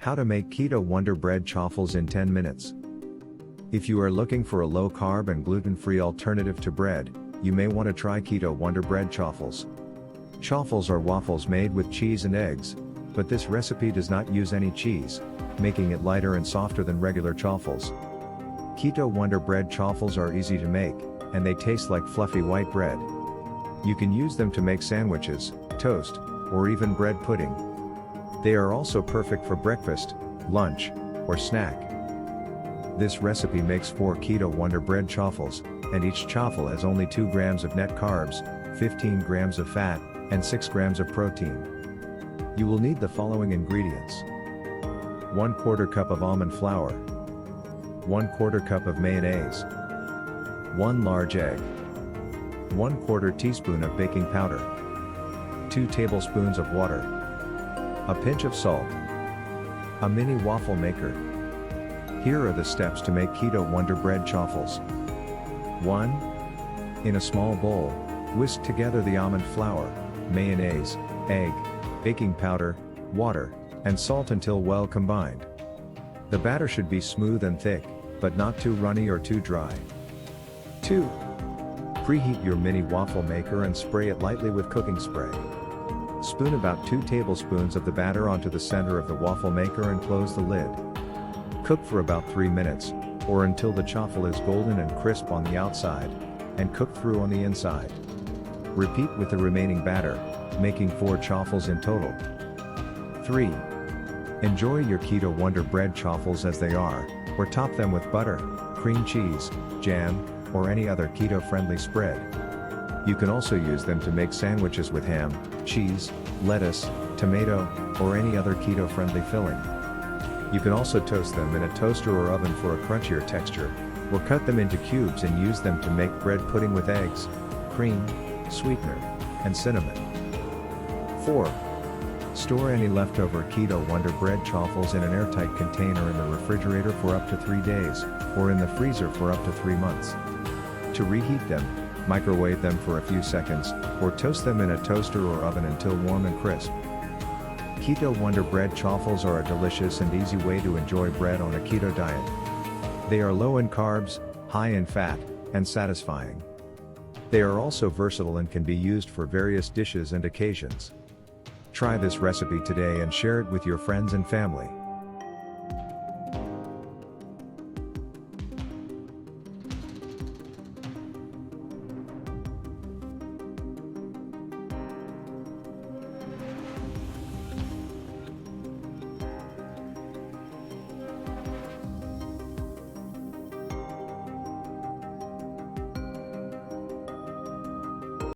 How to make keto-wonder bread chaffles in 10 minutes. If you are looking for a low-carb and gluten-free alternative to bread, you may want to try keto-wonder bread chaffles. Chaffles are waffles made with cheese and eggs, but this recipe does not use any cheese, making it lighter and softer than regular chaffles. Keto-wonder bread chaffles are easy to make, and they taste like fluffy white bread. You can use them to make sandwiches, toast, or even bread pudding. They are also perfect for breakfast, lunch, or snack. This recipe makes 4 keto-wonder bread chaffles, and each chaffle has only 2 grams of net carbs, 15 grams of fat, and 6 grams of protein. You will need the following ingredients: 1/4 cup of almond flour, 1/4 cup of mayonnaise, 1 large egg, 1/4 teaspoon of baking powder, 2 tablespoons of water, a pinch of salt, a mini waffle maker. Here are the steps to make keto-wonder bread chaffles. 1. In a small bowl, whisk together the almond flour, mayonnaise, egg, baking powder, water, and salt until well combined. The batter should be smooth and thick, but not too runny or too dry. 2. Preheat your mini waffle maker and spray it lightly with cooking spray. Spoon about 2 tablespoons of the batter onto the center of the waffle maker and close the lid. Cook for about 3 minutes, or until the chaffle is golden and crisp on the outside, and cook through on the inside. Repeat with the remaining batter, making 4 chaffles in total. 3. Enjoy your keto-wonder bread chaffles as they are, or top them with butter, cream cheese, jam, or any other keto-friendly spread. You can also use them to make sandwiches with ham, cheese, lettuce, tomato, or any other keto-friendly filling. You can also toast them in a toaster or oven for a crunchier texture, or cut them into cubes and use them to make bread pudding with eggs, cream, sweetener, and cinnamon. 4. Store any leftover keto-wonder bread chaffles in an airtight container in the refrigerator for up to 3 days, or in the freezer for up to 3 months. To reheat them, microwave them for a few seconds, or toast them in a toaster or oven until warm and crisp. Keto-wonder bread chaffles are a delicious and easy way to enjoy bread on a keto diet. They are low in carbs, high in fat, and satisfying. They are also versatile and can be used for various dishes and occasions. Try this recipe today and share it with your friends and family.